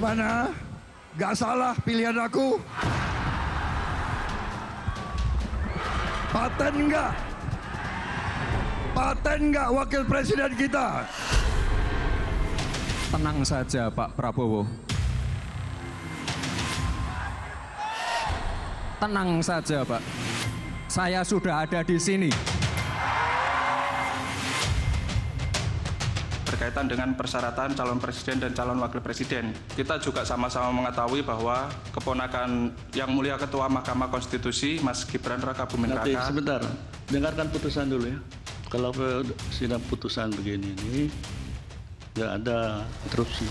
Gimana? Gak salah pilihan aku? Paten nggak? Paten nggak wakil presiden kita? Tenang saja Pak Prabowo. Tenang saja Pak. Saya sudah ada di sini. Berkaitan dengan persyaratan calon presiden dan calon wakil presiden, kita juga sama-sama mengetahui bahwa keponakan yang mulia Ketua Mahkamah Konstitusi, Mas Gibran Rakabuming Raka. Sebentar, dengarkan putusan dulu ya. Kalau sidang putusan begini ini, nggak ada interupsi.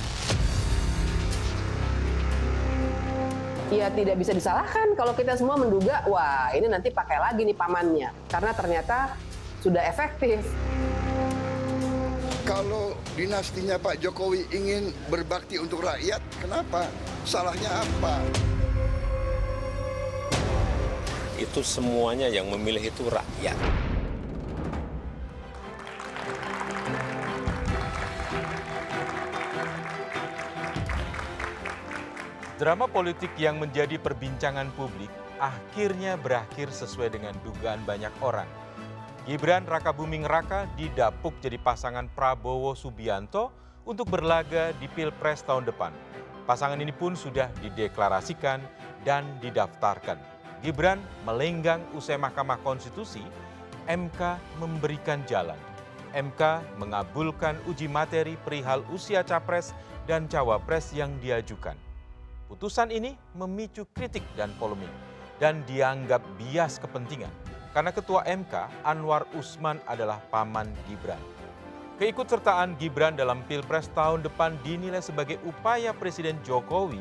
Ya tidak bisa disalahkan kalau kita semua menduga, wah ini nanti pakai lagi nih pamannya. Karena ternyata sudah efektif. Kalau dinastinya Pak Jokowi ingin berbakti untuk rakyat, kenapa? Salahnya apa? Itu semuanya yang memilih itu rakyat. Drama politik yang menjadi perbincangan publik akhirnya berakhir sesuai dengan dugaan banyak orang. Gibran Rakabuming Raka didapuk jadi pasangan Prabowo Subianto untuk berlaga di Pilpres tahun depan. Pasangan ini pun sudah dideklarasikan dan didaftarkan. Gibran melenggang usai Mahkamah Konstitusi, MK memberikan jalan. MK mengabulkan uji materi perihal usia capres dan cawapres yang diajukan. Putusan ini memicu kritik dan polemik dan dianggap bias kepentingan. Karena Ketua MK, Anwar Usman adalah paman Gibran. Keikutsertaan Gibran dalam Pilpres tahun depan dinilai sebagai upaya Presiden Jokowi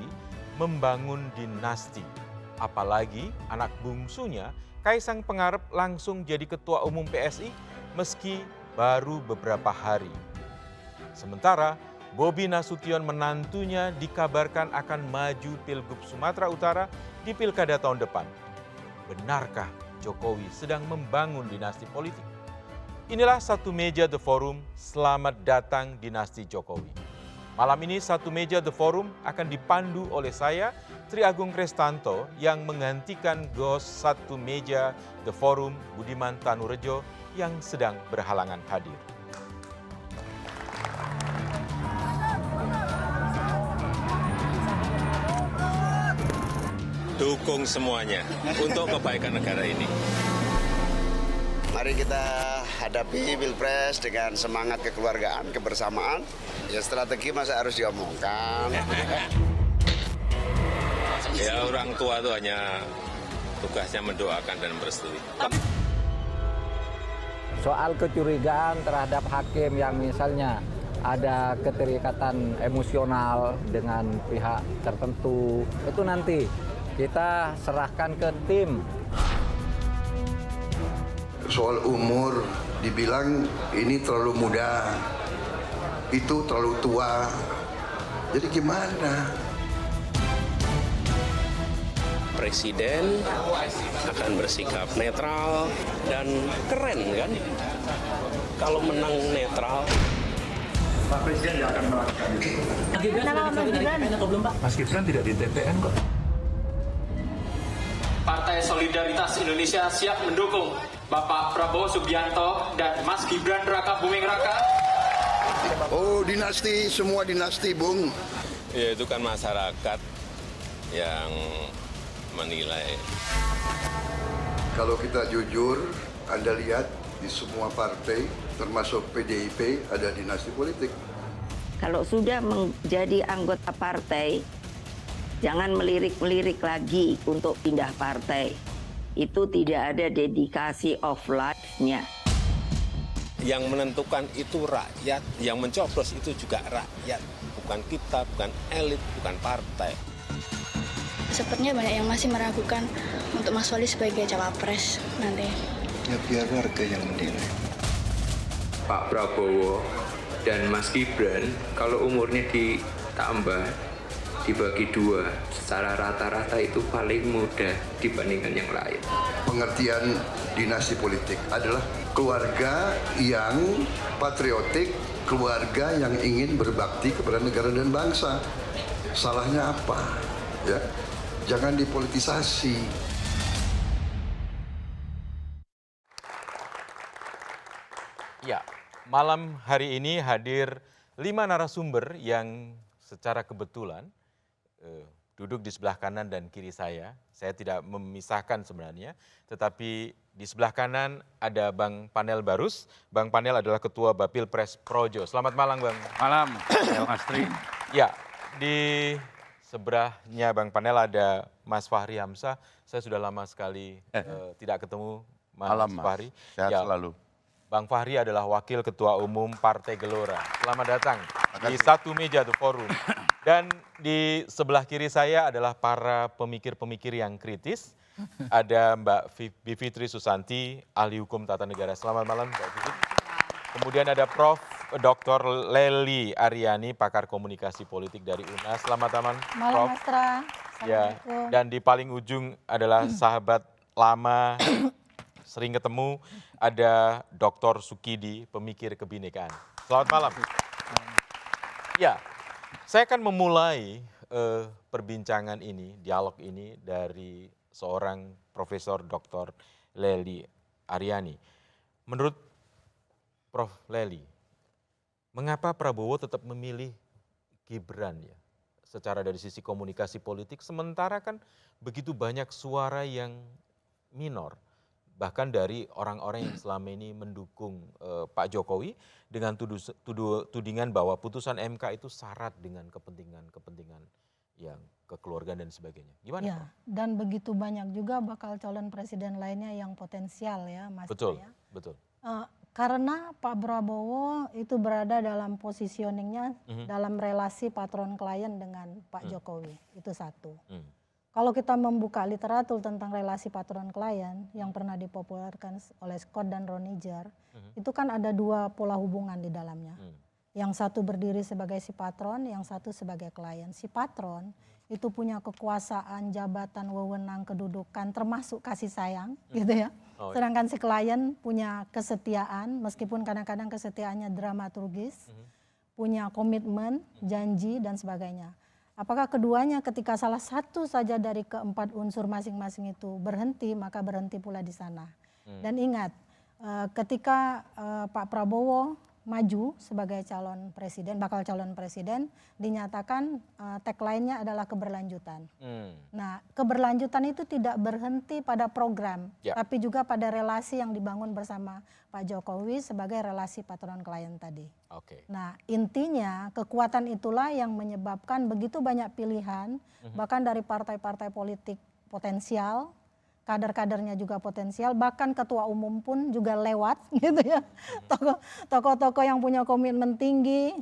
membangun dinasti. Apalagi anak bungsunya, Kaisang Pangarep langsung jadi Ketua Umum PSI meski baru beberapa hari. Sementara Bobi Nasution menantunya dikabarkan akan maju Pilgub Sumatera Utara di Pilkada tahun depan. Benarkah Jokowi sedang membangun dinasti politik? Inilah Satu Meja The Forum, selamat datang dinasti Jokowi. Malam ini Satu Meja The Forum akan dipandu oleh saya, Tri Agung Krestanto, yang menggantikan host Satu Meja The Forum, Budiman Tanurejo, yang sedang berhalangan hadir. Dukung semuanya untuk kebaikan negara ini. Mari kita hadapi Pilpres dengan semangat kekeluargaan, kebersamaan. Ya strategi masa harus diomongkan. Ya orang tua itu hanya tugasnya mendoakan dan merestui. Soal kecurigaan terhadap hakim yang misalnya ada keterikatan emosional dengan pihak tertentu, itu nanti kita serahkan ke tim. Soal umur, dibilang ini terlalu muda, itu terlalu tua. Jadi gimana? Presiden akan bersikap netral dan keren kan? Kalau menang netral. Pak Presiden yang akan melakukan itu. Mas Gibran tidak di TPN kok. Partai Solidaritas Indonesia siap mendukung Bapak Prabowo Subianto dan Mas Gibran Rakabuming Raka. Oh, dinasti, semua dinasti, Bung. Ya itu kan masyarakat yang menilai. Kalau kita jujur, Anda lihat di semua partai, termasuk PDIP, ada dinasti politik. Kalau sudah menjadi anggota partai, jangan melirik-melirik lagi untuk pindah partai. Itu tidak ada dedikasi of life-nya. Yang menentukan itu rakyat, yang mencoblos itu juga rakyat. Bukan kita, bukan elit, bukan partai. Sepertinya banyak yang masih meragukan untuk Mas Wali sebagai cawapres nanti. Ya biar warga yang menilai. Pak Prabowo dan Mas Gibran, kalau umurnya ditambah, dibagi dua, secara rata-rata itu paling muda dibandingkan yang lain. Pengertian dinasti politik adalah keluarga yang patriotik, keluarga yang ingin berbakti kepada negara dan bangsa. Salahnya apa? Ya, jangan dipolitisasi. Ya, malam hari ini hadir 5 narasumber yang secara kebetulan duduk di sebelah kanan dan kiri saya. Saya tidak memisahkan sebenarnya, tetapi di sebelah kanan ada Bang Panel Barus. Bang Panel adalah Ketua Bapilpres Projo. Selamat malam, Bang. Malam, Bang Astri. Ya, di sebelahnya Bang Panel ada Mas Fahri Hamzah. Saya sudah lama sekali tidak ketemu Mas Malam, Mas. Fahri. Sehat selalu. Bang Fahri adalah Wakil Ketua Umum Partai Gelora. Selamat datang di satu meja tuh forum. Dan di sebelah kiri saya adalah para pemikir-pemikir yang kritis. Ada Mbak Bivitri Susanti, ahli hukum tata negara. Selamat malam, Mbak Bivitri. Kemudian ada Prof. Dr. Lely Aryani, pakar komunikasi politik dari UNAS. Selamat malam, Prof. Mas Tra. Ya, dan di paling ujung adalah sahabat lama, sering ketemu, ada Dr. Sukidi, pemikir kebinekaan. Selamat malam. Ya, saya akan memulai perbincangan ini, dialog ini dari seorang Profesor Dr. Lely Aryani. Menurut Prof. Lely, mengapa Prabowo tetap memilih Gibran ya? Secara dari sisi komunikasi politik, sementara kan begitu banyak suara yang minor. Bahkan dari orang-orang yang selama ini mendukung Pak Jokowi dengan tudingan bahwa putusan MK itu syarat dengan kepentingan yang kekeluargaan dan sebagainya. Gimana? Ya, dan begitu banyak juga bakal calon presiden lainnya yang potensial ya, Mas. Betul, ya. betul. Karena Pak Prabowo itu berada dalam positioningnya dalam relasi patron klien dengan Pak Jokowi, itu satu. Kalau kita membuka literatur tentang relasi patron klien yang pernah dipopulerkan oleh Scott dan Roniger, itu kan ada 2 pola hubungan di dalamnya. Yang satu berdiri sebagai si patron, yang satu sebagai klien. Si patron itu punya kekuasaan, jabatan, wewenang, kedudukan, termasuk kasih sayang, gitu ya. Sedangkan si klien punya kesetiaan, meskipun kadang-kadang kesetiaannya dramaturgis, punya komitmen, janji, dan sebagainya. Apakah keduanya ketika salah satu saja dari keempat unsur masing-masing itu berhenti, maka berhenti pula di sana. Dan ingat, ketika Pak Prabowo maju sebagai calon presiden, bakal calon presiden, dinyatakan tagline-nya adalah keberlanjutan. Nah, keberlanjutan itu tidak berhenti pada program, tapi juga pada relasi yang dibangun bersama Pak Jokowi sebagai relasi patron klien tadi. Nah, intinya kekuatan itulah yang menyebabkan begitu banyak pilihan, bahkan dari partai-partai politik potensial, kader-kadernya juga potensial, bahkan ketua umum pun juga lewat gitu ya. Tokoh-tokoh yang punya komitmen tinggi,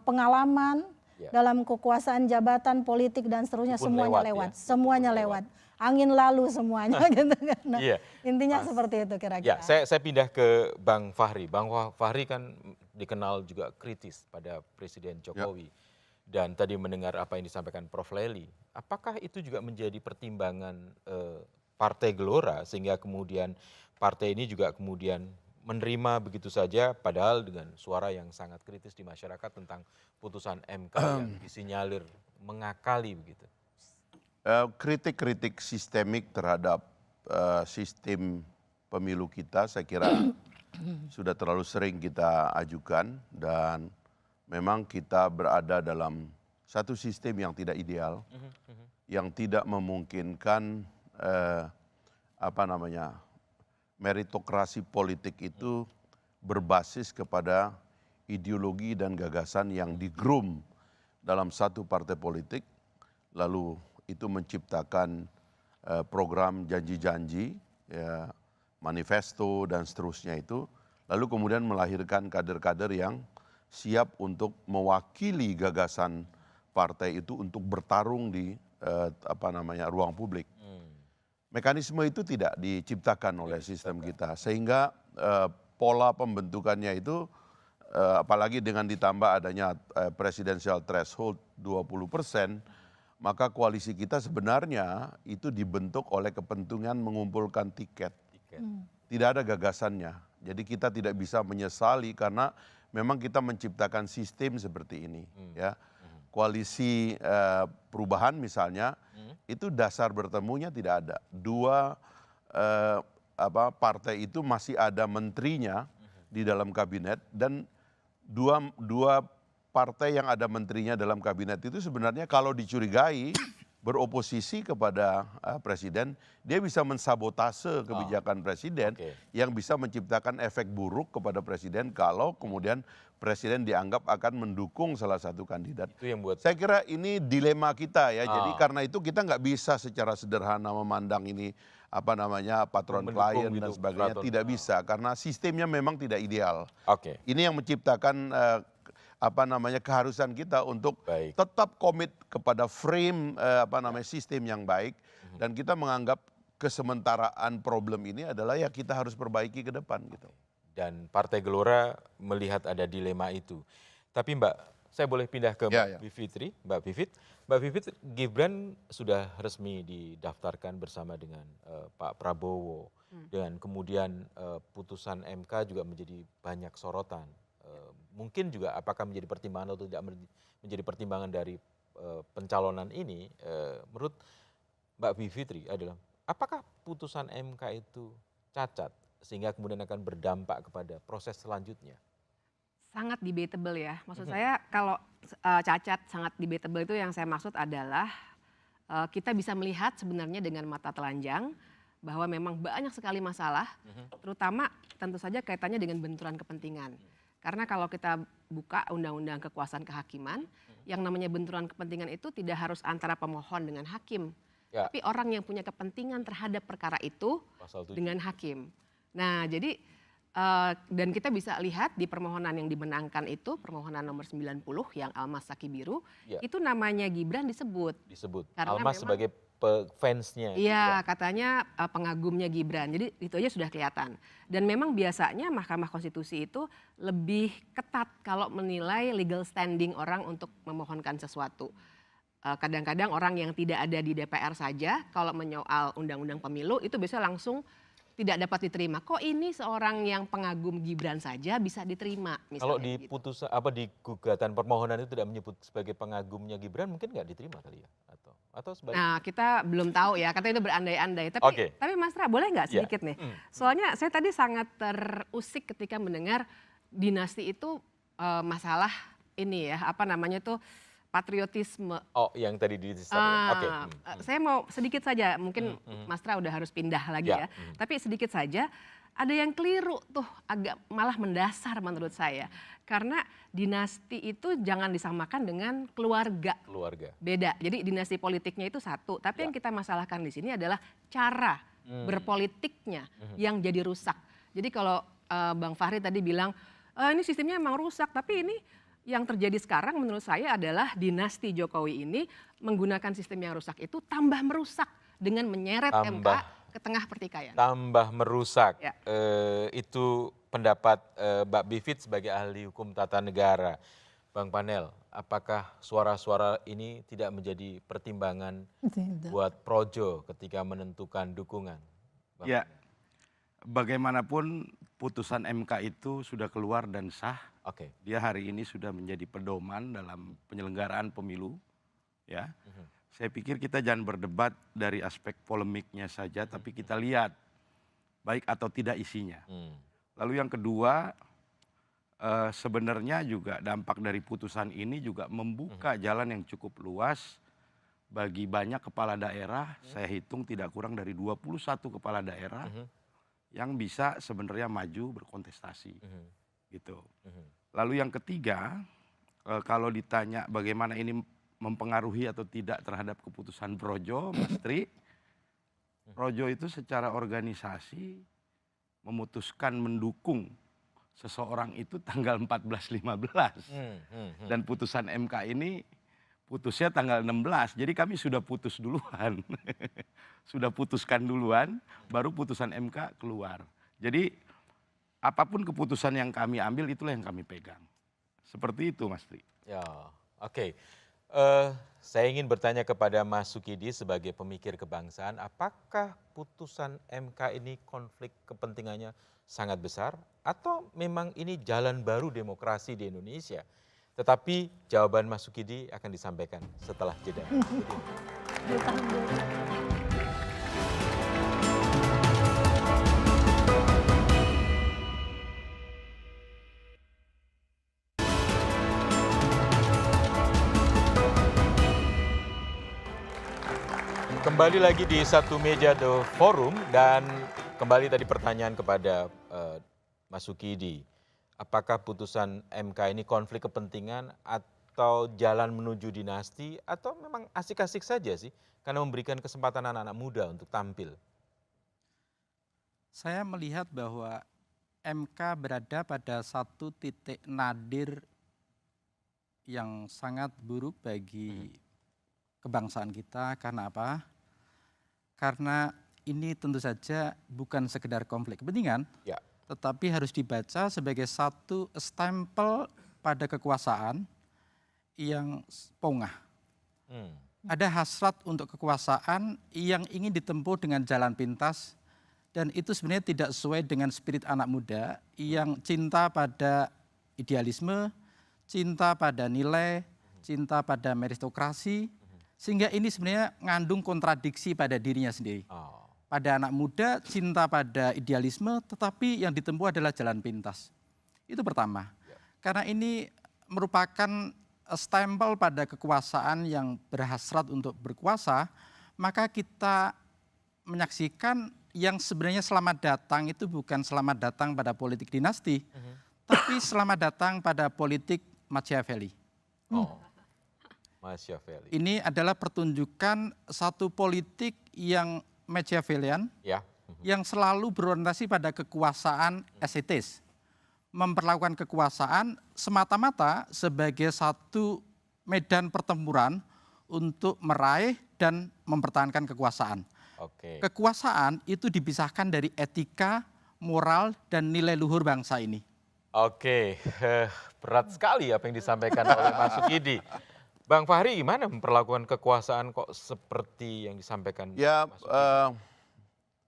pengalaman dalam kekuasaan, jabatan, politik dan seterusnya, semuanya lewat. Ya? Semuanya lewat. Angin lalu semuanya gitu kan. Nah, intinya seperti itu kira-kira. Ya, saya pindah ke Bang Fahri. Bang Fahri kan dikenal juga kritis pada Presiden Jokowi. Dan tadi mendengar apa yang disampaikan Prof. Lely, apakah itu juga menjadi pertimbangan Partai Gelora sehingga kemudian partai ini juga kemudian menerima begitu saja padahal dengan suara yang sangat kritis di masyarakat tentang putusan MK yang disinyalir mengakali begitu? Kritik-kritik sistemik terhadap sistem pemilu kita saya kira sudah terlalu sering kita ajukan dan memang kita berada dalam satu sistem yang tidak ideal, yang tidak memungkinkan meritokrasi politik itu berbasis kepada ideologi dan gagasan yang digroom dalam satu partai politik, lalu itu menciptakan program janji-janji, manifesto dan seterusnya itu, lalu kemudian melahirkan kader-kader yang siap untuk mewakili gagasan partai itu untuk bertarung di ruang publik. Mekanisme itu tidak diciptakan oleh sistem kita sehingga pola pembentukannya itu apalagi dengan ditambah adanya presidential threshold 20%, maka koalisi kita sebenarnya itu dibentuk oleh kepentingan mengumpulkan tiket. Tidak ada gagasannya. Jadi kita tidak bisa menyesali karena memang kita menciptakan sistem seperti ini ya. koalisi perubahan misalnya, itu dasar bertemunya tidak ada. Dua partai itu masih ada menterinya di dalam kabinet, dan dua partai yang ada menterinya dalam kabinet itu sebenarnya kalau dicurigai beroposisi kepada presiden, dia bisa mensabotase kebijakan presiden yang bisa menciptakan efek buruk kepada presiden kalau kemudian presiden dianggap akan mendukung salah satu kandidat. Itu yang buat. Saya kira ini dilema kita ya. Jadi karena itu kita nggak bisa secara sederhana memandang ini patron klien dan sebagainya. Tidak bisa karena sistemnya memang tidak ideal. Ini yang menciptakan keharusan kita untuk tetap komit kepada frame sistem yang baik, dan kita menganggap kesementaraan problem ini adalah ya kita harus perbaiki ke depan gitu. Dan Partai Gelora melihat ada dilema itu. Tapi Mbak, saya boleh pindah ke Mbak Bivitri. Mbak Bivit, Gibran sudah resmi didaftarkan bersama dengan Pak Prabowo, dan kemudian putusan MK juga menjadi banyak sorotan. Mungkin juga apakah menjadi pertimbangan atau tidak menjadi pertimbangan dari pencalonan ini, menurut Mbak Bivitri adalah apakah putusan MK itu cacat sehingga kemudian akan berdampak kepada proses selanjutnya? Sangat debatable ya. Maksud saya kalau cacat sangat debatable itu yang saya maksud adalah kita bisa melihat sebenarnya dengan mata telanjang bahwa memang banyak sekali masalah, terutama tentu saja kaitannya dengan benturan kepentingan. Karena kalau kita buka undang-undang kekuasaan kehakiman, yang namanya benturan kepentingan itu tidak harus antara pemohon dengan hakim. Tapi orang yang punya kepentingan terhadap perkara itu dengan hakim. Nah jadi dan kita bisa lihat di permohonan yang dimenangkan itu, permohonan nomor 90 yang Almas Saki Biru, itu namanya Gibran disebut. Karena Almas sebagai fansnya. Iya, katanya pengagumnya Gibran. Jadi itu aja sudah kelihatan. Dan memang biasanya Mahkamah Konstitusi itu lebih ketat kalau menilai legal standing orang untuk memohonkan sesuatu. Kadang-kadang orang yang tidak ada di DPR saja kalau menyoal undang-undang pemilu itu biasanya langsung tidak dapat diterima. Kok ini seorang yang pengagum Gibran saja bisa diterima? Kalau di putusan di gugatan permohonan itu tidak menyebut sebagai pengagumnya Gibran, mungkin nggak diterima kali ya? Atau sebaliknya? Nah kita belum tahu ya, katanya itu berandai-andai. Tapi Mas Ra, boleh nggak sedikit nih? Soalnya saya tadi sangat terusik ketika mendengar dinasti itu masalah ini ya, patriotisme. Yang tadi Saya mau sedikit saja, mungkin Mas Ra udah harus pindah lagi ya. Tapi sedikit saja, ada yang keliru tuh, agak malah mendasar menurut saya. Karena dinasti itu jangan disamakan dengan keluarga. Beda. Jadi dinasti politiknya itu satu. Tapi yang kita masalahkan di sini adalah cara berpolitiknya yang jadi rusak. Jadi kalau Bang Fahri tadi bilang, ini sistemnya emang rusak, tapi ini yang terjadi sekarang menurut saya adalah dinasti Jokowi ini menggunakan sistem yang rusak itu tambah merusak dengan menyeret MK ke tengah pertikaian. Tambah merusak. Itu pendapat Mbak Bivit sebagai ahli hukum tata negara. Bang Panel, apakah suara-suara ini tidak menjadi pertimbangan buat Projo ketika menentukan dukungan? Ya, bagaimanapun putusan MK itu sudah keluar dan sah. Dia hari ini sudah menjadi pedoman dalam penyelenggaraan pemilu. Ya, saya pikir kita jangan berdebat dari aspek polemiknya saja, tapi kita lihat baik atau tidak isinya. Lalu yang kedua, sebenarnya juga dampak dari putusan ini juga membuka jalan yang cukup luas bagi banyak kepala daerah. Saya hitung tidak kurang dari 21 kepala daerah yang bisa sebenarnya maju berkontestasi. Gitu. Lalu yang ketiga, kalau ditanya bagaimana ini mempengaruhi atau tidak terhadap keputusan Projo, Mas Tri, Projo itu secara organisasi memutuskan mendukung seseorang itu tanggal 14-15. Dan putusan MK ini putusnya tanggal 16, jadi kami sudah putus duluan. Sudah putuskan duluan, baru putusan MK keluar. Jadi apapun keputusan yang kami ambil, itulah yang kami pegang. Seperti itu, Mas Tri. Ya, oke. Saya ingin bertanya kepada Mas Sukidi sebagai pemikir kebangsaan, apakah putusan MK ini konflik kepentingannya sangat besar, atau memang ini jalan baru demokrasi di Indonesia? Tetapi jawaban Mas Sukidi akan disampaikan setelah jeda. Kembali lagi di satu meja The Forum dan kembali tadi pertanyaan kepada Mas Sukidi. Apakah putusan MK ini konflik kepentingan atau jalan menuju dinasti atau memang asik-asik saja sih karena memberikan kesempatan anak-anak muda untuk tampil? Saya melihat bahwa MK berada pada satu titik nadir yang sangat buruk bagi kebangsaan kita. Karena apa? Karena ini tentu saja bukan sekedar konflik kepentingan, tetapi harus dibaca sebagai satu stempel pada kekuasaan yang pongah. Ada hasrat untuk kekuasaan yang ingin ditempuh dengan jalan pintas, dan itu sebenarnya tidak sesuai dengan spirit anak muda yang cinta pada idealisme, cinta pada nilai, cinta pada meritokrasi, sehingga ini sebenarnya ngandung kontradiksi pada dirinya sendiri. Pada anak muda cinta pada idealisme, tetapi yang ditempuh adalah jalan pintas. Itu pertama. Karena ini merupakan stempel pada kekuasaan yang berhasrat untuk berkuasa, maka kita menyaksikan yang sebenarnya selamat datang itu bukan selamat datang pada politik dinasti, tapi selamat datang pada politik Machiavelli. Machiavelli. Ini adalah pertunjukan satu politik yang Machiavellian, yang selalu berorientasi pada kekuasaan estetis. Memperlakukan kekuasaan semata-mata sebagai satu medan pertempuran untuk meraih dan mempertahankan kekuasaan. Kekuasaan itu dipisahkan dari etika, moral, dan nilai luhur bangsa ini. Berat sekali apa yang disampaikan oleh Mas Sukidi. Bang Fahri, gimana memperlakukan kekuasaan kok seperti yang disampaikan? Ya,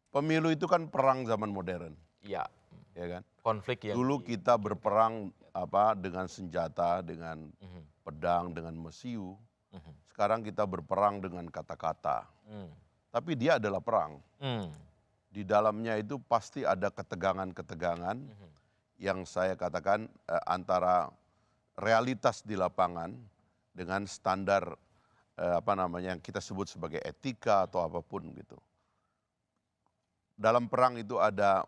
pemilu itu kan perang zaman modern. Iya. Ya kan? Konflik yang dulu kita berperang dengan senjata, dengan pedang, dengan mesiu. Sekarang kita berperang dengan kata-kata. Tapi dia adalah perang. Di dalamnya itu pasti ada ketegangan-ketegangan yang saya katakan antara realitas di lapangan dengan standar yang kita sebut sebagai etika atau apapun gitu. Dalam perang itu ada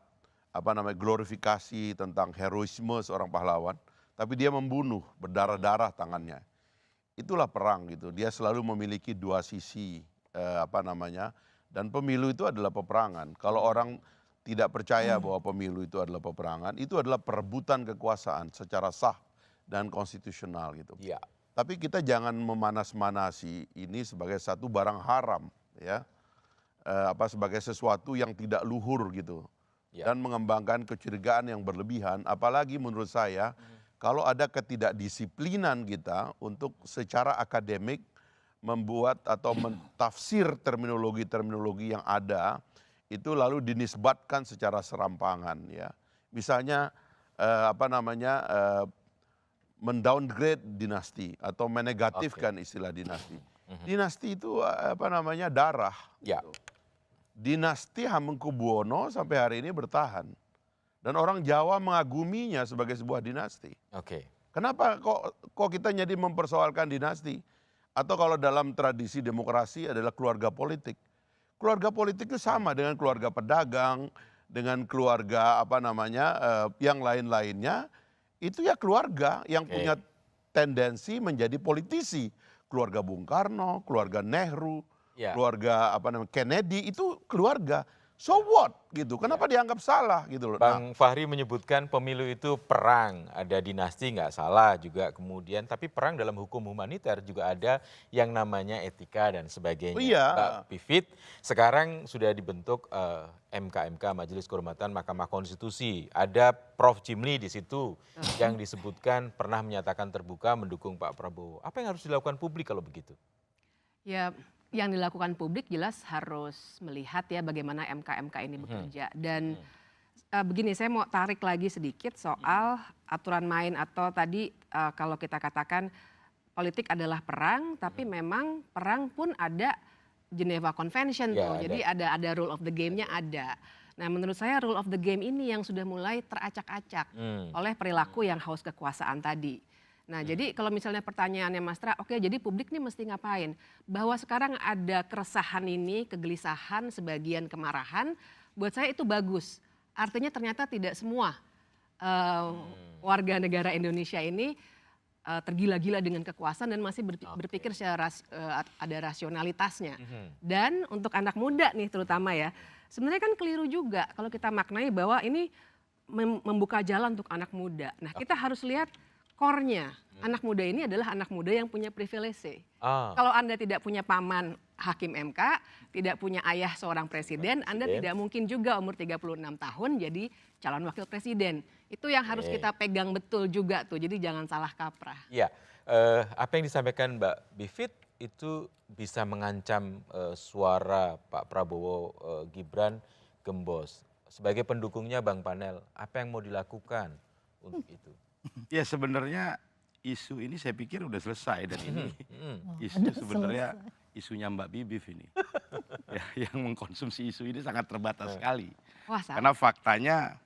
glorifikasi tentang heroisme seorang pahlawan, tapi dia membunuh, berdarah-darah tangannya. Itulah perang gitu. Dia selalu memiliki dua sisi dan pemilu itu adalah peperangan. Kalau orang tidak percaya bahwa pemilu itu adalah peperangan, itu adalah perebutan kekuasaan secara sah dan konstitusional gitu. Iya. Tapi kita jangan memanas-manasi ini sebagai satu barang haram, ya, sebagai sesuatu yang tidak luhur gitu, dan mengembangkan kecurigaan yang berlebihan. Apalagi menurut saya, kalau ada ketidakdisiplinan kita untuk secara akademik membuat atau mentafsir terminologi-terminologi yang ada, itu lalu dinisbatkan secara serampangan, ya. Misalnya mendowngrade dinasti atau menegatifkan istilah dinasti. Dinasti itu darah. Gitu. Dinasti Hamengkubuwono sampai hari ini bertahan. Dan orang Jawa mengaguminya sebagai sebuah dinasti. Kenapa kok kita jadi mempersoalkan dinasti? Atau kalau dalam tradisi demokrasi adalah keluarga politik. Keluarga politik itu sama dengan keluarga pedagang, dengan keluarga yang lain-lainnya. Itu ya keluarga yang punya tendensi menjadi politisi. Keluarga Bung Karno, keluarga Nehru, keluarga Kennedy, itu keluarga. So what gitu, kenapa dianggap salah gitu loh. Bang Fahri menyebutkan pemilu itu perang, ada dinasti nggak salah juga kemudian, tapi perang dalam hukum humaniter juga ada yang namanya etika dan sebagainya. Mbak Pivit, sekarang sudah dibentuk MK Majelis Kehormatan Mahkamah Konstitusi. Ada Prof. Jimli di situ yang disebutkan pernah menyatakan terbuka mendukung Pak Prabowo. Apa yang harus dilakukan publik kalau begitu? Ya, yang dilakukan publik jelas harus melihat ya bagaimana MK ini bekerja. Dan Begini, saya mau tarik lagi sedikit soal aturan main atau tadi kalau kita katakan politik adalah perang, tapi memang perang pun ada Geneva Convention Ya, tuh. Jadi ada rule of the game-nya ada. Nah, menurut saya rule of the game ini yang sudah mulai teracak-acak oleh perilaku yang haus kekuasaan tadi. Nah, jadi kalau misalnya pertanyaannya Mas Tra, oke, jadi publik nih mesti ngapain? Bahwa sekarang ada keresahan ini, kegelisahan, sebagian kemarahan, buat saya itu bagus. Artinya ternyata tidak semua warga negara Indonesia ini tergila-gila dengan kekuasaan dan masih berpikir secara ada rasionalitasnya. Dan untuk anak muda nih terutama ya, sebenarnya kan keliru juga kalau kita maknai bahwa ini membuka jalan untuk anak muda. Nah, kita harus lihat core-nya. Anak muda ini adalah anak muda yang punya privilege. Kalau Anda tidak punya paman hakim MK, tidak punya ayah seorang presiden, Anda tidak mungkin juga umur 36 tahun jadi calon wakil presiden. Itu yang harus kita pegang betul juga tuh, jadi jangan salah kaprah. Iya, apa yang disampaikan Mbak Bivit itu bisa mengancam suara Pak Prabowo Gibran gembos. Sebagai pendukungnya Bang Panel, apa yang mau dilakukan untuk itu? Ya sebenarnya isu ini saya pikir udah selesai dan ini isu sebenarnya isunya Mbak Bibif ini. Ya, yang mengkonsumsi isu ini sangat terbatas sekali. Wah, karena faktanya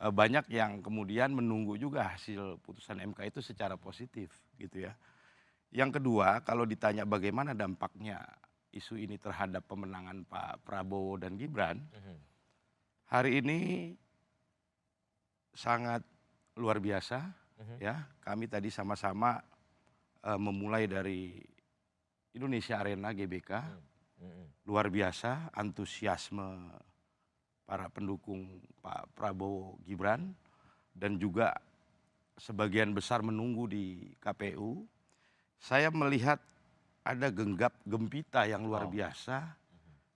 banyak yang kemudian menunggu juga hasil putusan MK itu secara positif gitu ya. Yang kedua, kalau ditanya bagaimana dampaknya isu ini terhadap pemenangan Pak Prabowo dan Gibran, hari ini sangat luar biasa ya. Kami tadi sama-sama memulai dari Indonesia Arena GBK, luar biasa antusiasme para pendukung Pak Prabowo Gibran dan juga sebagian besar menunggu di KPU. Saya melihat ada genggap gempita yang luar biasa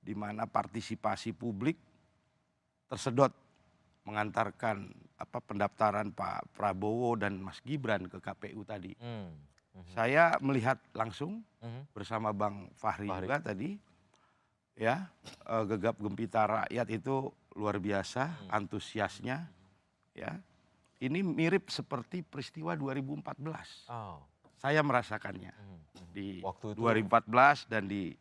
di mana partisipasi publik tersedot mengantarkan pendaftaran Pak Prabowo dan Mas Gibran ke KPU tadi. Saya melihat langsung bersama Bang Fahri juga tadi, ya gegap gempita rakyat itu luar biasa, antusiasnya, ya. Ini mirip seperti peristiwa 2014. Saya merasakannya di waktu 2014 dan di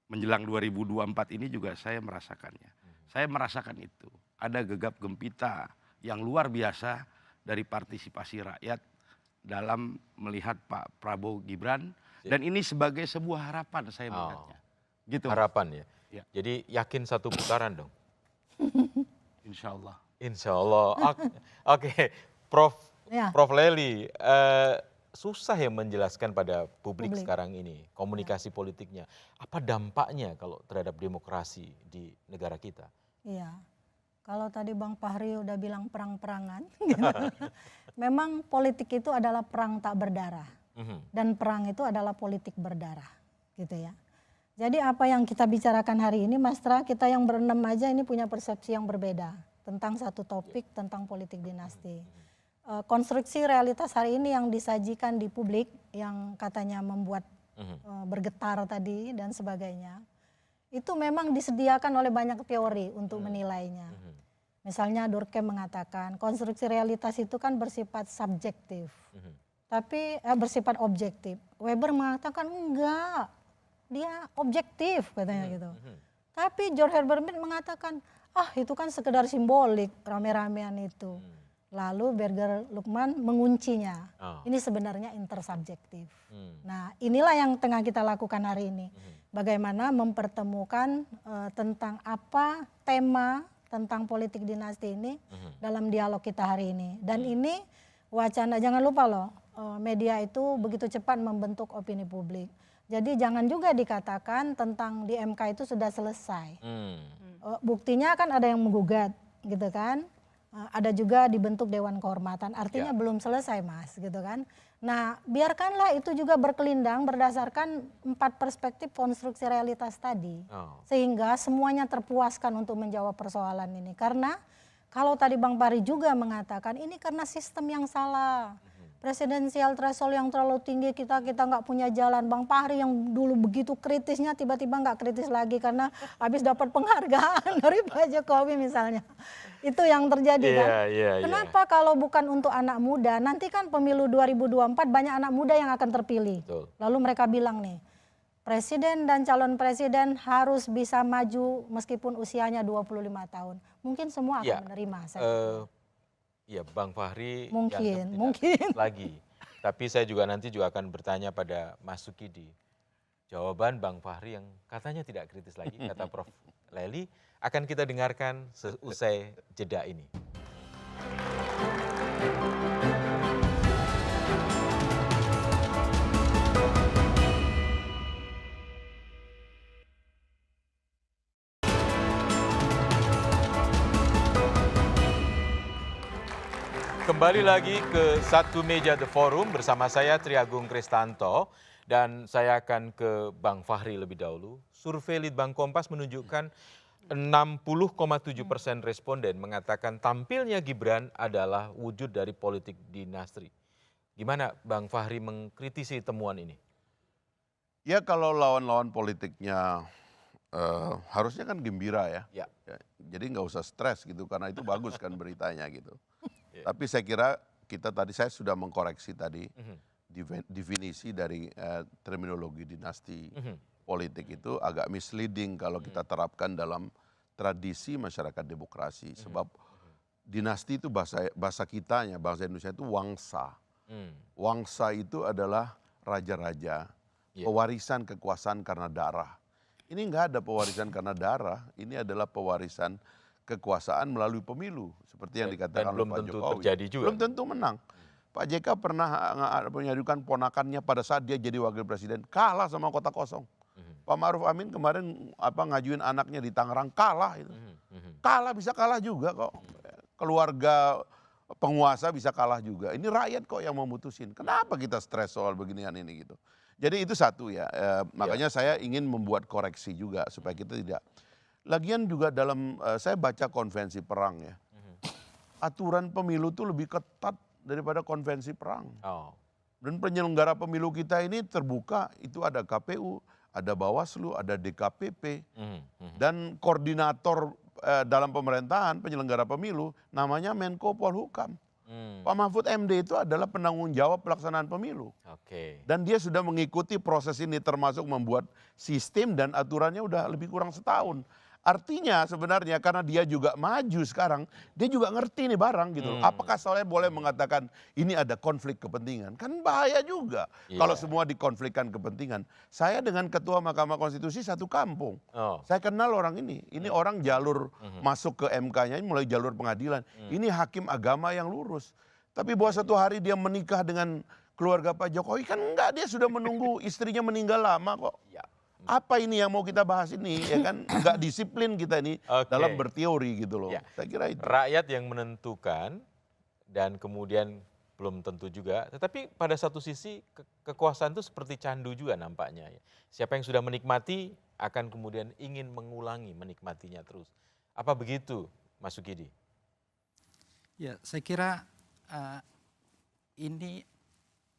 menjelang 2024 ini juga saya merasakannya. Saya merasakan itu. Ada gegap gempita yang luar biasa dari partisipasi rakyat dalam melihat Pak Prabowo Gibran, dan ini sebagai sebuah harapan saya melihatnya. Gitu. Harapan ya. Jadi yakin satu putaran dong. Insya Allah. Insya Allah. Oke, Prof Lely, susah ya menjelaskan pada publik sekarang ini komunikasi politiknya. Apa dampaknya kalau terhadap demokrasi di negara kita? Iya. Kalau tadi Bang Fahri udah bilang perang-perangan, memang politik itu adalah perang tak berdarah. Dan perang itu adalah politik berdarah, gitu ya. Jadi apa yang kita bicarakan hari ini, Mas Tra, kita yang berenam aja ini punya persepsi yang berbeda tentang satu topik, tentang politik dinasti. Konstruksi realitas hari ini yang disajikan di publik, yang katanya membuat bergetar tadi dan sebagainya, itu memang disediakan oleh banyak teori untuk menilainya. Misalnya Durkheim mengatakan konstruksi realitas itu kan bersifat subjektif, tapi bersifat objektif. Weber mengatakan enggak, dia objektif katanya gitu. Tapi George Herbert Mead mengatakan, itu kan sekedar simbolik rame-ramean itu. Lalu Berger Luckman menguncinya. Ini sebenarnya intersubjektif. Nah, inilah yang tengah kita lakukan hari ini. Bagaimana mempertemukan tentang apa tema tentang politik dinasti ini dalam dialog kita hari ini. Dan ini wacana, jangan lupa loh, media itu begitu cepat membentuk opini publik. Jadi jangan juga dikatakan tentang di MK itu sudah selesai. Buktinya kan ada yang menggugat gitu kan. Ada juga dibentuk Dewan Kehormatan, artinya belum selesai Mas gitu kan. Nah biarkanlah itu juga berkelindang berdasarkan 4 perspektif konstruksi realitas tadi. Sehingga semuanya terpuaskan untuk menjawab persoalan ini. Karena kalau tadi Bang Fahri juga mengatakan ini karena sistem yang salah. presidensial threshold yang terlalu tinggi, kita nggak punya jalan. Bang Fahri yang dulu begitu kritisnya tiba-tiba nggak kritis lagi karena habis dapat penghargaan dari Pak Jokowi misalnya. Itu yang terjadi kan. Kenapa kalau bukan untuk anak muda? Nanti kan pemilu 2024 banyak anak muda yang akan terpilih. Betul. Lalu mereka bilang nih, presiden dan calon presiden harus bisa maju meskipun usianya 25 tahun. Mungkin semua akan menerima. Iya, Bang Fahri mungkin lagi. Tapi saya juga nanti akan bertanya pada Mas Sukidi. Jawaban Bang Fahri yang katanya tidak kritis lagi, kata Prof. Lely, akan kita dengarkan seusai jeda ini. Kembali lagi ke Satu Meja The Forum bersama saya Triagung Kristanto dan saya akan ke Bang Fahri lebih dahulu. Survei Litbang Kompas menunjukkan 60,7% responden mengatakan tampilnya Gibran adalah wujud dari politik dinasti. Gimana Bang Fahri mengkritisi temuan ini? Ya kalau lawan-lawan politiknya harusnya kan gembira ya. Jadi nggak usah stres gitu karena itu bagus kan beritanya gitu. Tapi saya kira saya sudah mengkoreksi tadi definisi dari terminologi dinasti politik itu agak misleading kalau kita terapkan dalam tradisi masyarakat demokrasi. Sebab dinasti itu bahasa kitanya, bahasa Indonesia itu wangsa. Wangsa itu adalah raja-raja, pewarisan kekuasaan karena darah. Ini nggak ada pewarisan karena darah, ini adalah pewarisan kekuasaan melalui pemilu seperti yang dikatakan oleh Pak Jokowi. Terjadi juga. Belum tentu menang. Pak JK pernah menyajukan ponakannya pada saat dia jadi wakil presiden kalah sama kota kosong. Pak Ma'ruf Amin kemarin ngajuin anaknya di Tangerang kalah itu. Kalah bisa kalah juga kok. Keluarga penguasa bisa kalah juga. Ini rakyat kok yang memutusin. Kenapa kita stres soal beginian ini gitu. Jadi itu satu ya. Makanya saya ingin membuat koreksi juga supaya kita tidak. Lagian juga saya baca konvensi perang ya. Aturan pemilu itu lebih ketat daripada konvensi perang. Dan penyelenggara pemilu kita ini terbuka, itu ada KPU, ada Bawaslu, ada DKPP. Dan koordinator dalam pemerintahan penyelenggara pemilu namanya Menko Polhukam. Pak Mahfud MD itu adalah penanggung jawab pelaksanaan pemilu. Dan dia sudah mengikuti proses ini termasuk membuat sistem dan aturannya udah lebih kurang setahun. Artinya sebenarnya karena dia juga maju sekarang, dia juga ngerti nih barang gitu. Apakah saya boleh mengatakan ini ada konflik kepentingan? Kan bahaya juga kalau semua dikonflikkan kepentingan. Saya dengan Ketua Mahkamah Konstitusi satu kampung. Saya kenal orang ini. Ini orang jalur masuk ke MK-nya, mulai jalur pengadilan. Ini hakim agama yang lurus. Tapi bahwa satu hari dia menikah dengan keluarga Pak Jokowi, kan enggak, dia sudah menunggu istrinya meninggal lama kok. Apa ini yang mau kita bahas ini ya kan, nggak disiplin kita ini dalam berteori gitu loh. Saya kira itu. Rakyat yang menentukan dan kemudian belum tentu juga, tetapi pada satu sisi kekuasaan itu seperti candu juga nampaknya. Siapa yang sudah menikmati akan kemudian ingin mengulangi menikmatinya terus. Apa begitu Mas Sukidi? Ya, saya kira ini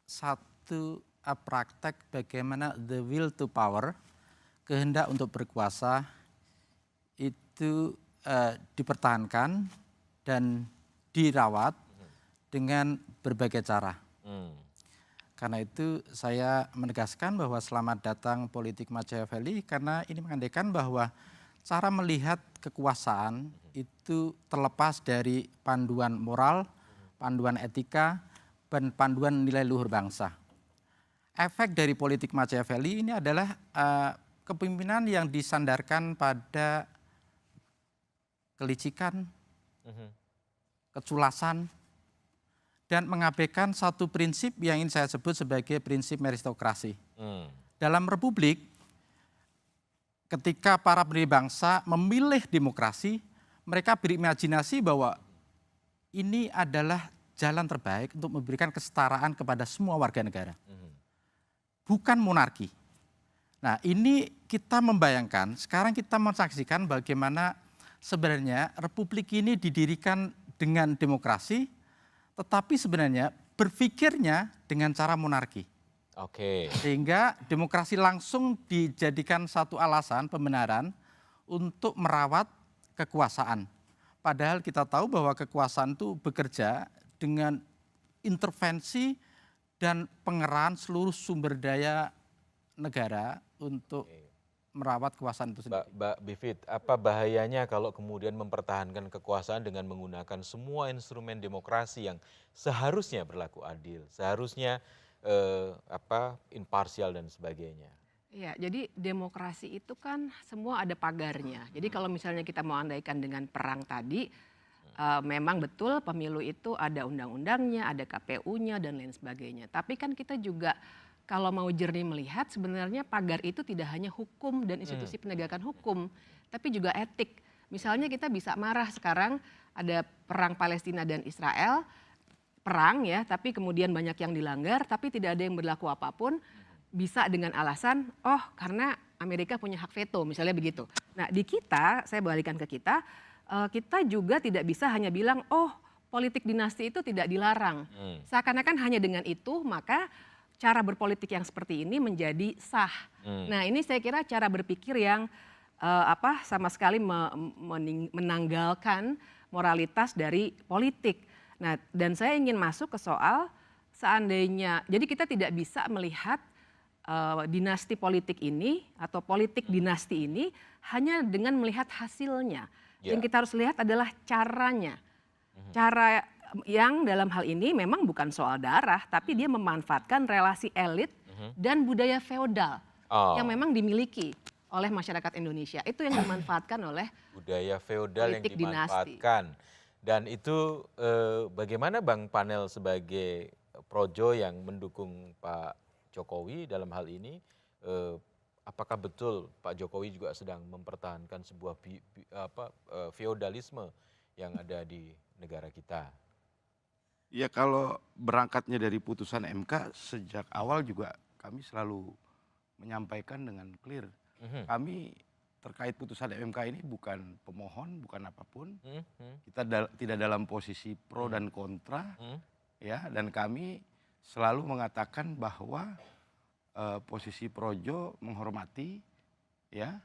satu praktek bagaimana the will to power, kehendak untuk berkuasa itu dipertahankan dan dirawat dengan berbagai cara. Karena itu saya menegaskan bahwa selamat datang politik Machiavelli karena ini mengandaikan bahwa cara melihat kekuasaan itu terlepas dari panduan moral, panduan etika, dan panduan nilai luhur bangsa. Efek dari politik Machiavelli ini adalah kepemimpinan yang disandarkan pada kelicikan, keculasan, dan mengabaikan satu prinsip yang ingin saya sebut sebagai prinsip meritokrasi. Dalam republik, ketika para pendiri bangsa memilih demokrasi, mereka berimajinasi bahwa ini adalah jalan terbaik untuk memberikan kesetaraan kepada semua warga negara. Bukan monarki. Nah, ini kita membayangkan, sekarang kita menyaksikan bagaimana sebenarnya republik ini didirikan dengan demokrasi, tetapi sebenarnya berpikirnya dengan cara monarki. Oke. Sehingga demokrasi langsung dijadikan satu alasan pembenaran untuk merawat kekuasaan. Padahal kita tahu bahwa kekuasaan itu bekerja dengan intervensi dan pengerahan seluruh sumber daya negara untuk merawat kekuasaan itu sendiri. Mbak Bivit, apa bahayanya kalau kemudian mempertahankan kekuasaan dengan menggunakan semua instrumen demokrasi yang seharusnya berlaku adil, seharusnya imparsial dan sebagainya? Iya, jadi demokrasi itu kan semua ada pagarnya. Jadi kalau misalnya kita mau andaikan dengan perang tadi, memang betul pemilu itu ada undang-undangnya, ada KPU-nya dan lain sebagainya. Tapi kan kita juga kalau mau jernih melihat sebenarnya pagar itu tidak hanya hukum dan institusi penegakan hukum, tapi juga etik. Misalnya kita bisa marah sekarang ada perang Palestina dan Israel, perang ya, tapi kemudian banyak yang dilanggar, tapi tidak ada yang berlaku apapun, bisa dengan alasan, oh karena Amerika punya hak veto, misalnya begitu. Nah di kita, saya balikan ke kita juga tidak bisa hanya bilang, oh politik dinasti itu tidak dilarang. Seakan-akan hanya dengan itu, maka cara berpolitik yang seperti ini menjadi sah. Nah ini saya kira cara berpikir yang sama sekali menanggalkan moralitas dari politik. Nah dan saya ingin masuk ke soal seandainya, jadi kita tidak bisa melihat dinasti politik ini atau politik dinasti ini hanya dengan melihat hasilnya. Yang kita harus lihat adalah caranya. Cara yang dalam hal ini memang bukan soal darah, tapi dia memanfaatkan relasi elit dan budaya feodal yang memang dimiliki oleh masyarakat Indonesia. Itu yang dimanfaatkan oleh budaya feodal yang dimanfaatkan. Dan itu bagaimana Bang Panel sebagai projo yang mendukung Pak Jokowi dalam hal ini, apakah betul Pak Jokowi juga sedang mempertahankan sebuah feodalisme yang ada di negara kita? Ya kalau berangkatnya dari putusan MK sejak awal juga kami selalu menyampaikan dengan clear. Kami terkait putusan MK ini bukan pemohon, bukan apapun. Kita tidak dalam posisi pro dan kontra, ya. Dan kami selalu mengatakan bahwa posisi projo menghormati, ya,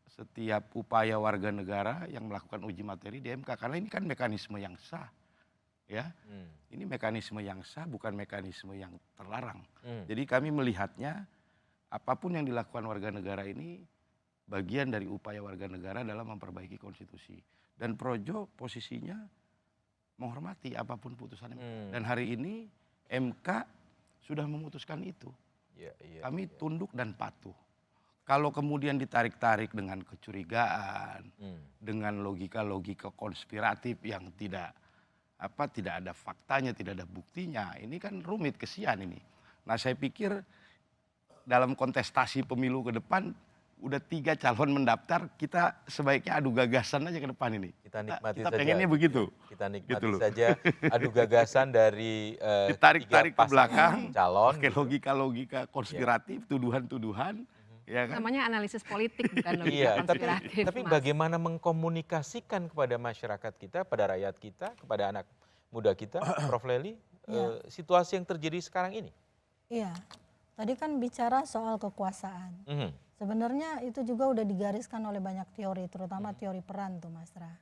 setiap upaya warga negara yang melakukan uji materi di MK karena ini kan mekanisme yang sah. Ya, ini mekanisme yang sah, bukan mekanisme yang terlarang. Jadi kami melihatnya apapun yang dilakukan warga negara ini bagian dari upaya warga negara dalam memperbaiki konstitusi. Dan projo posisinya menghormati apapun putusan MK. Dan hari ini MK sudah memutuskan itu. Kami tunduk dan patuh. Kalau kemudian ditarik-tarik dengan kecurigaan, dengan logika-logika konspiratif yang tidak ada faktanya, tidak ada buktinya, ini kan rumit, kesian ini. Nah saya pikir dalam kontestasi pemilu ke depan, udah 3 calon mendaftar, kita sebaiknya adu gagasan aja ke depan ini. Kita nikmati kita saja. pengennya begitu. Kita nikmati gitu saja adu gagasan dari ditarik-tarik ke belakang, calon. pakai logika-logika konspiratif, tuduhan-tuduhan. Ya kan? Namanya analisis politik bukan logika konspiratif. Tapi bagaimana mengkomunikasikan kepada masyarakat kita, pada rakyat kita, kepada anak muda kita, Prof. Lely, situasi yang terjadi sekarang ini? Iya, tadi kan bicara soal kekuasaan. Sebenarnya itu juga udah digariskan oleh banyak teori, terutama teori peran tuh Mas Ra.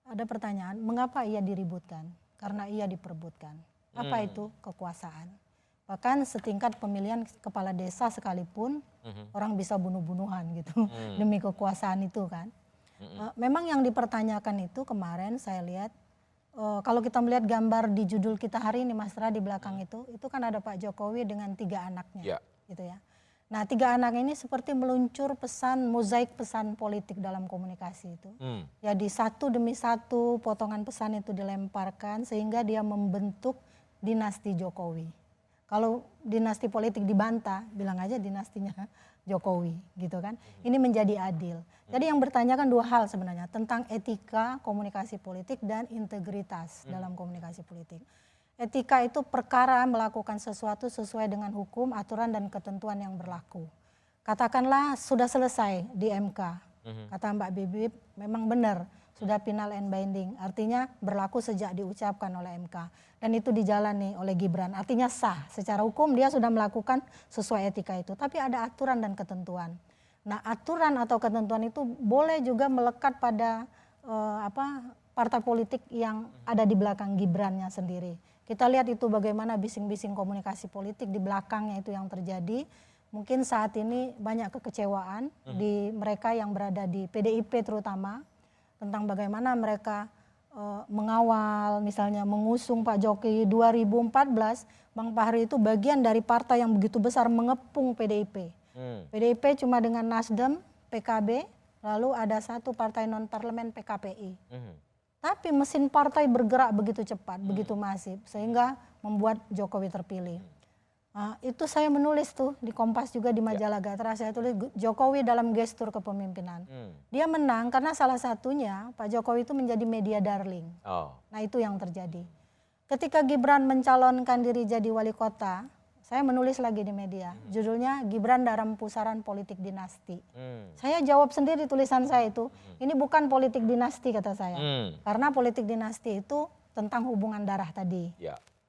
Ada pertanyaan, mengapa ia diributkan? Karena ia diperebutkan. Apa itu kekuasaan? Bahkan setingkat pemilihan kepala desa sekalipun orang bisa bunuh-bunuhan gitu demi kekuasaan itu kan. Memang yang dipertanyakan itu kemarin saya lihat kalau kita melihat gambar di judul kita hari ini Mas Ra di belakang itu kan ada Pak Jokowi dengan 3 anaknya gitu ya. Nah 3 anak ini seperti meluncur pesan, mozaik pesan politik dalam komunikasi itu. Jadi satu demi satu potongan pesan itu dilemparkan sehingga dia membentuk dinasti Jokowi. Kalau dinasti politik dibantah, bilang aja dinastinya Jokowi gitu kan. Ini menjadi adil. Jadi yang bertanyakan 2 hal sebenarnya tentang etika komunikasi politik dan integritas dalam komunikasi politik. Etika itu perkara melakukan sesuatu sesuai dengan hukum, aturan dan ketentuan yang berlaku. Katakanlah sudah selesai di MK. Kata Mbak Bibip memang benar sudah final and binding. Artinya berlaku sejak diucapkan oleh MK. Dan itu dijalani oleh Gibran. Artinya sah. Secara hukum dia sudah melakukan sesuai etika itu. Tapi ada aturan dan ketentuan. Nah, aturan atau ketentuan itu boleh juga melekat pada partai politik yang ada di belakang Gibrannya sendiri. Kita lihat itu bagaimana bising-bising komunikasi politik di belakangnya itu yang terjadi. Mungkin saat ini banyak kekecewaan di mereka yang berada di PDIP terutama tentang bagaimana mereka mengawal misalnya mengusung Pak Jokowi 2014. Bang Fahri itu bagian dari partai yang begitu besar mengepung PDIP. PDIP cuma dengan Nasdem, PKB, lalu ada satu partai non-parlemen PKPI. Tapi mesin partai bergerak begitu cepat, begitu masif, sehingga membuat Jokowi terpilih. Itu saya menulis tuh di Kompas juga di majalah Gatra, saya tulis Jokowi dalam gestur kepemimpinan. Dia menang karena salah satunya Pak Jokowi itu menjadi media darling. Nah itu yang terjadi. Ketika Gibran mencalonkan diri jadi wali kota, saya menulis lagi di media, judulnya Gibran dalam pusaran politik dinasti. Saya jawab sendiri tulisan saya itu, ini bukan politik dinasti kata saya. Karena politik dinasti itu tentang hubungan darah tadi,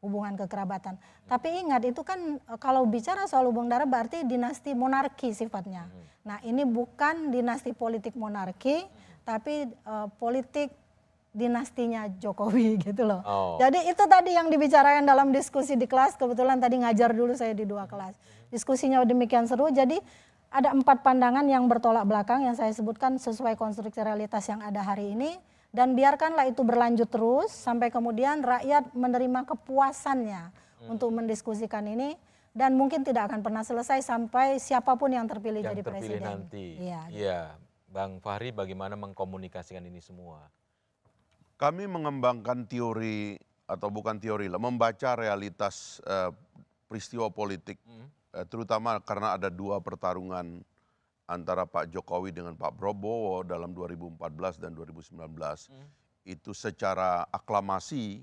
hubungan kekerabatan. Tapi ingat itu kan kalau bicara soal hubungan darah berarti dinasti monarki sifatnya. Nah ini bukan dinasti politik monarki, tapi politik dinastinya Jokowi gitu loh. Jadi itu tadi yang dibicarakan dalam diskusi di kelas, kebetulan tadi ngajar dulu saya di 2 kelas. Diskusinya demikian seru, jadi ada 4 pandangan yang bertolak belakang yang saya sebutkan sesuai konstruksi realitas yang ada hari ini. Dan biarkanlah itu berlanjut terus sampai kemudian rakyat menerima kepuasannya untuk mendiskusikan ini. Dan mungkin tidak akan pernah selesai sampai siapapun yang terpilih jadi presiden. Nanti. Iya. Iya, Bang Fahri bagaimana mengkomunikasikan ini semua? Kami mengembangkan teori atau bukan teori lah, membaca realitas peristiwa politik, terutama karena ada 2 pertarungan antara Pak Jokowi dengan Pak Prabowo dalam 2014 dan 2019. Itu secara aklamasi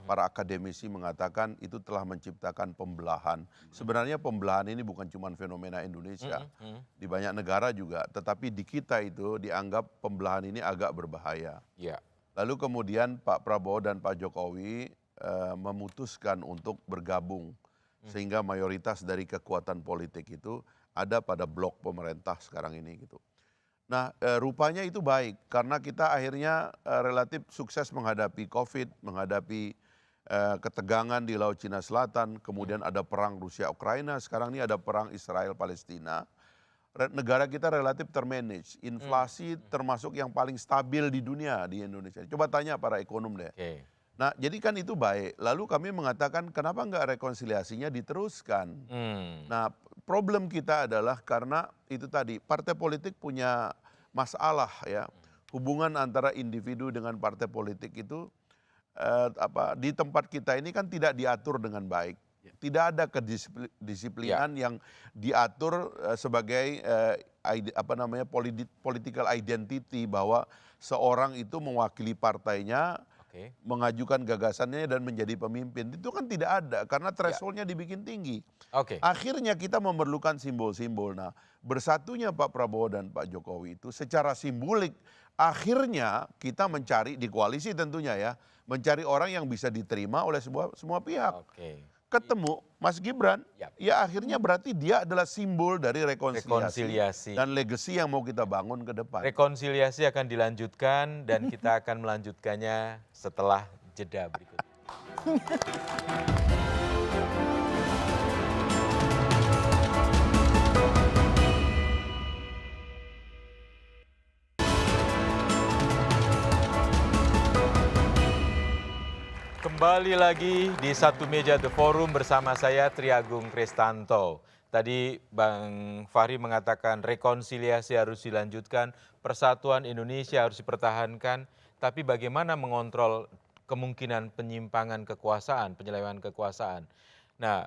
para akademisi mengatakan itu telah menciptakan pembelahan. Sebenarnya pembelahan ini bukan cuma fenomena Indonesia, di banyak negara juga, tetapi di kita itu dianggap pembelahan ini agak berbahaya. Lalu kemudian Pak Prabowo dan Pak Jokowi memutuskan untuk bergabung sehingga mayoritas dari kekuatan politik itu ada pada blok pemerintah sekarang ini gitu. Nah rupanya itu baik karena kita akhirnya relatif sukses menghadapi COVID, menghadapi ketegangan di Laut Cina Selatan, kemudian ada perang Rusia-Ukraina, sekarang ini ada perang Israel-Palestina. Negara kita relatif termanage, inflasi termasuk yang paling stabil di dunia di Indonesia. Coba tanya para ekonom deh. Nah jadi kan itu baik, lalu kami mengatakan kenapa enggak rekonsiliasinya diteruskan. Nah problem kita adalah karena itu tadi, partai politik punya masalah ya, hubungan antara individu dengan partai politik itu di tempat kita ini kan tidak diatur dengan baik. Tidak ada kedisiplinan yang diatur sebagai political identity bahwa seorang itu mewakili partainya, mengajukan gagasannya dan menjadi pemimpin. Itu kan tidak ada karena thresholdnya dibikin tinggi. Akhirnya kita memerlukan simbol-simbol. Nah, bersatunya Pak Prabowo dan Pak Jokowi itu secara simbolik akhirnya kita mencari di koalisi tentunya ya, mencari orang yang bisa diterima oleh semua pihak. Ketemu Mas Gibran, ya akhirnya berarti dia adalah simbol dari rekonsiliasi dan legacy yang mau kita bangun ke depan. Rekonsiliasi akan dilanjutkan dan kita akan melanjutkannya setelah jeda berikut. Kembali lagi di Satu Meja The Forum bersama saya Tri Agung Kristanto. Tadi Bang Fahri mengatakan rekonsiliasi harus dilanjutkan, persatuan Indonesia harus dipertahankan, tapi bagaimana mengontrol kemungkinan penyimpangan kekuasaan, penyelewengan kekuasaan. Nah,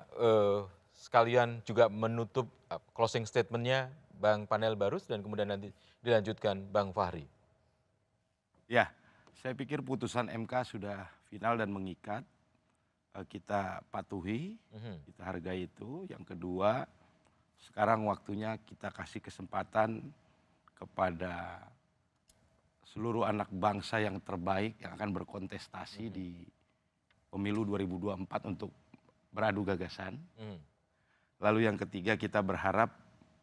sekalian juga menutup closing statement-nya Bang Panel Barus dan kemudian nanti dilanjutkan Bang Fahri. Ya, saya pikir putusan MK sudah final dan mengikat, kita patuhi, kita hargai itu. Yang kedua, sekarang waktunya kita kasih kesempatan kepada seluruh anak bangsa yang terbaik yang akan berkontestasi di pemilu 2024 untuk beradu gagasan. Lalu yang ketiga, kita berharap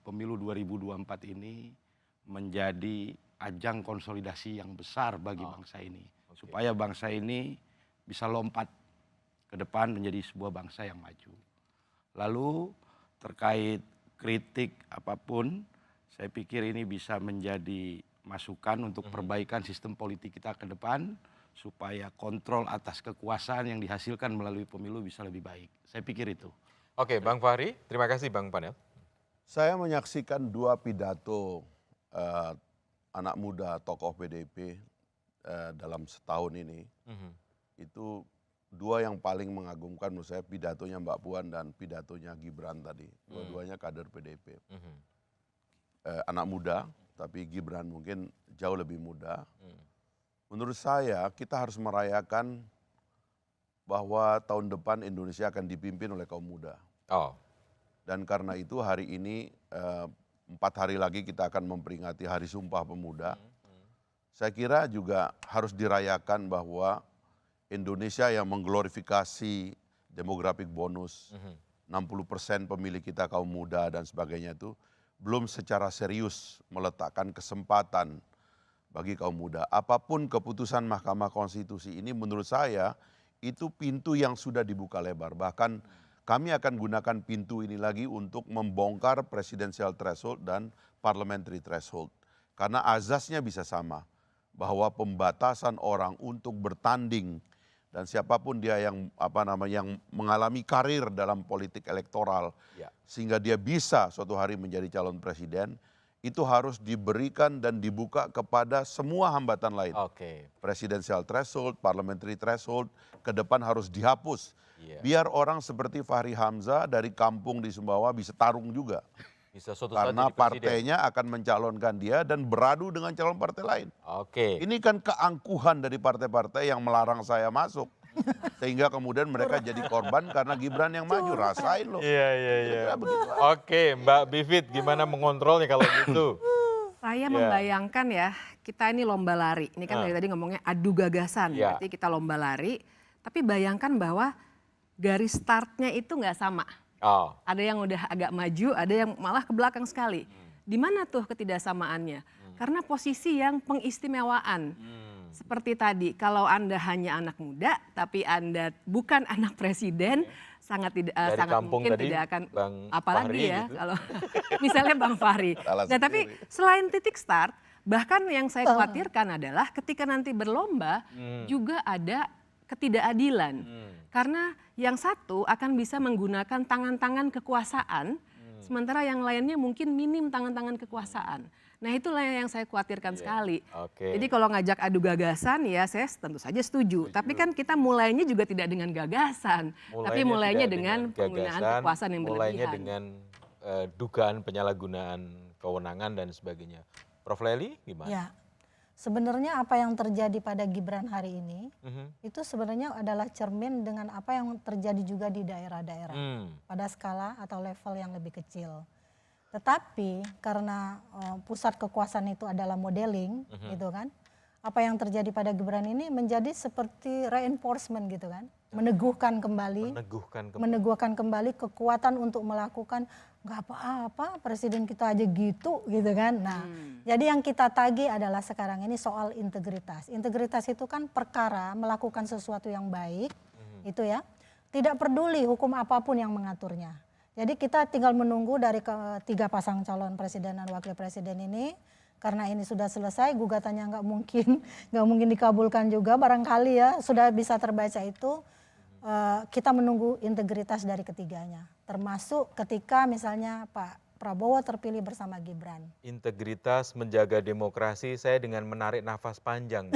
pemilu 2024 ini menjadi ajang konsolidasi yang besar bagi bangsa ini. Supaya bangsa ini bisa lompat ke depan menjadi sebuah bangsa yang maju. Lalu terkait kritik apapun, saya pikir ini bisa menjadi masukan untuk perbaikan sistem politik kita ke depan, supaya kontrol atas kekuasaan yang dihasilkan melalui pemilu bisa lebih baik. Saya pikir itu. Oke, Bang Fahri, terima kasih Bang Panel. Saya menyaksikan dua pidato anak muda tokoh PDIP dalam setahun ini. Itu dua yang paling mengagumkan menurut saya, pidatonya Mbak Puan dan pidatonya Gibran tadi. Dua-duanya kader PDIP. Anak muda, tapi Gibran mungkin jauh lebih muda. Menurut saya kita harus merayakan bahwa tahun depan Indonesia akan dipimpin oleh kaum muda. Dan karena itu hari ini 4 hari lagi kita akan memperingati Hari Sumpah Pemuda. Saya kira juga harus dirayakan bahwa Indonesia yang mengglorifikasi demographic bonus, 60% pemilih kita kaum muda dan sebagainya itu belum secara serius meletakkan kesempatan bagi kaum muda. Apapun keputusan Mahkamah Konstitusi ini menurut saya itu pintu yang sudah dibuka lebar. Bahkan kami akan gunakan pintu ini lagi untuk membongkar presidential threshold dan parliamentary threshold. Karena azasnya bisa sama, bahwa pembatasan orang untuk bertanding dan siapapun dia yang yang mengalami karir dalam politik elektoral sehingga dia bisa suatu hari menjadi calon presiden, itu harus diberikan dan dibuka kepada semua hambatan lain. Presidential threshold, parliamentary threshold, ke depan harus dihapus. Biar orang seperti Fahri Hamzah dari kampung di Sumbawa bisa tarung juga. Bisa suatu saat Karena jadi presiden. partainya akan mencalonkan dia dan beradu dengan calon partai lain. Ini kan keangkuhan dari partai-partai yang melarang saya masuk. Sehingga kemudian mereka jadi korban karena Gibran yang maju. Rasain loh. Iya. Oke, Mbak Bivit, gimana mengontrolnya kalau gitu? Saya membayangkan ya, kita ini lomba lari. Ini kan dari tadi ngomongnya adu gagasan, berarti kita lomba lari. Tapi bayangkan bahwa garis startnya itu nggak sama. Ada yang udah agak maju, ada yang malah ke belakang sekali. Di mana tuh ketidaksamaannya? Karena posisi yang pengistimewaan. Seperti tadi, kalau Anda hanya anak muda, tapi Anda bukan anak presiden, sangat mungkin tadi, tidak akan, Bang apalagi Fahri ya, gitu. kalau misalnya Bang Fahri. Nah tapi selain titik start, bahkan yang saya khawatirkan adalah ketika nanti berlomba, juga ada ketidakadilan. Karena yang satu akan bisa menggunakan tangan-tangan kekuasaan, sementara yang lainnya mungkin minim tangan-tangan kekuasaan. Nah itulah yang saya khawatirkan sekali. Jadi kalau ngajak adu gagasan ya saya tentu saja setuju. Tapi kan kita mulainya juga tidak dengan gagasan. Tapi mulainya dengan penggunaan kekuasaan yang berlebihan. Mulainya dengan dugaan penyalahgunaan kewenangan dan sebagainya. Prof. Lely gimana? Ya, sebenarnya apa yang terjadi pada Gibran hari ini, itu sebenarnya adalah cermin dengan apa yang terjadi juga di daerah-daerah. Pada skala atau level yang lebih kecil. Tetapi karena pusat kekuasaan itu adalah modeling, gitu kan, apa yang terjadi pada Gibran ini menjadi seperti reinforcement gitu kan, meneguhkan kembali kekuatan untuk melakukan nggak apa-apa presiden kita aja gitu kan. Nah, jadi yang kita tagih adalah sekarang ini soal integritas. Integritas itu kan perkara melakukan sesuatu yang baik, itu ya, tidak peduli hukum apapun yang mengaturnya. Jadi kita tinggal menunggu dari ketiga pasang calon presiden dan wakil presiden ini, karena ini sudah selesai, gugatannya nggak mungkin dikabulkan juga barangkali ya, sudah bisa terbaca itu, kita menunggu integritas dari ketiganya, termasuk ketika misalnya Pak Prabowo terpilih bersama Gibran. Integritas menjaga demokrasi, saya dengan menarik nafas panjang.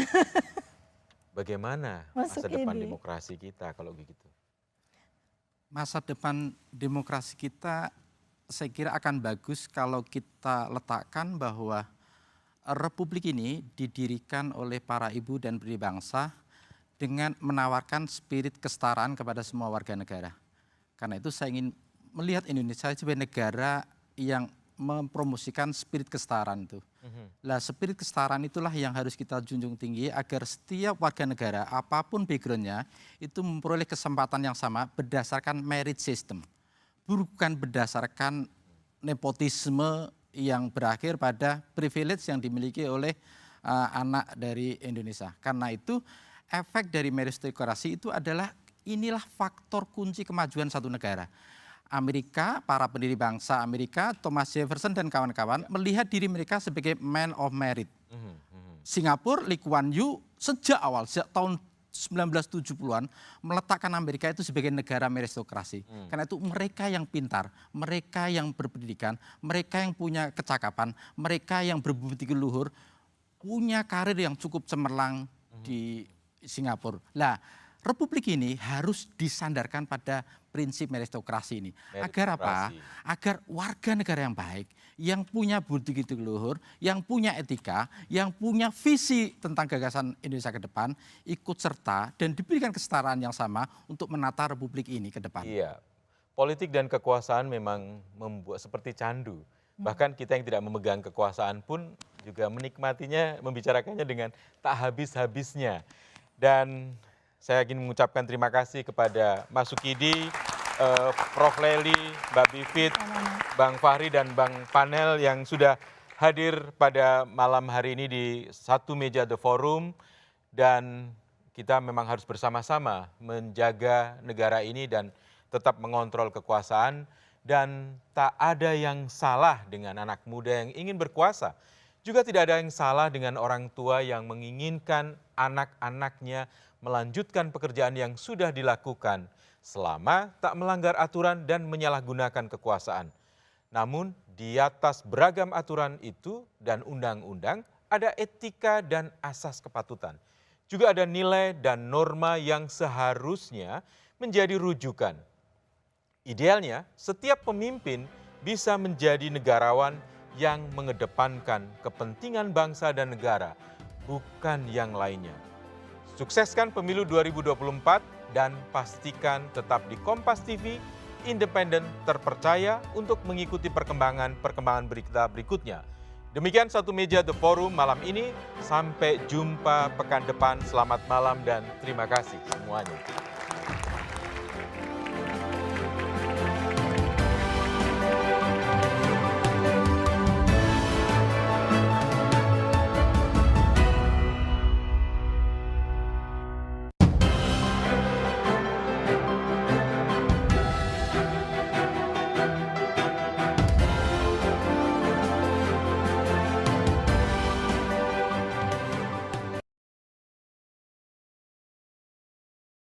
Bagaimana masa depan demokrasi kita kalau begitu? Masa depan demokrasi kita saya kira akan bagus kalau kita letakkan bahwa Republik ini didirikan oleh para ibu dan pendiri bangsa dengan menawarkan spirit kesetaraan kepada semua warga negara. Karena itu saya ingin melihat Indonesia sebagai negara yang mempromosikan spirit kesetaraan itu. Lah spirit kesetaraan itulah yang harus kita junjung tinggi agar setiap warga negara apapun backgroundnya itu memperoleh kesempatan yang sama berdasarkan merit system. Bukan berdasarkan nepotisme yang berakhir pada privilege yang dimiliki oleh anak dari Indonesia. Karena itu efek dari meritokrasi itu adalah inilah faktor kunci kemajuan satu negara. Amerika, para pendiri bangsa Amerika, Thomas Jefferson dan kawan-kawan melihat diri mereka sebagai man of merit. Singapura, Lee Kuan Yew sejak awal, sejak tahun 1970-an meletakkan Amerika itu sebagai negara meritokrasi. Karena itu mereka yang pintar, mereka yang berpendidikan, mereka yang punya kecakapan, mereka yang berbudi luhur, punya karir yang cukup cemerlang di Singapura. Lah, Republik ini harus disandarkan pada prinsip meritokrasi ini. Agar apa? Agar warga negara yang baik, yang punya budi luhur, yang punya etika, yang punya visi tentang gagasan Indonesia ke depan, ikut serta dan diberikan kesetaraan yang sama untuk menata Republik ini ke depan. Iya, politik dan kekuasaan memang membuat seperti candu. Bahkan kita yang tidak memegang kekuasaan pun juga menikmatinya, membicarakannya dengan tak habis-habisnya. Dan saya ingin mengucapkan terima kasih kepada Mas Sukidi, Prof. Leli, Mbak Bivit, Bang Fahri, dan Bang Panel yang sudah hadir pada malam hari ini di satu meja The Forum. Dan kita memang harus bersama-sama menjaga negara ini dan tetap mengontrol kekuasaan. Dan tak ada yang salah dengan anak muda yang ingin berkuasa. Juga tidak ada yang salah dengan orang tua yang menginginkan anak-anaknya melanjutkan pekerjaan yang sudah dilakukan selama tak melanggar aturan dan menyalahgunakan kekuasaan. Namun di atas beragam aturan itu dan undang-undang ada etika dan asas kepatutan. Juga ada nilai dan norma yang seharusnya menjadi rujukan. Idealnya setiap pemimpin bisa menjadi negarawan yang mengedepankan kepentingan bangsa dan negara, bukan yang lainnya. Sukseskan pemilu 2024 dan pastikan tetap di Kompas TV, independen, terpercaya untuk mengikuti perkembangan berita berikutnya. Demikian satu meja The Forum malam ini. Sampai jumpa pekan depan. Selamat malam dan terima kasih semuanya.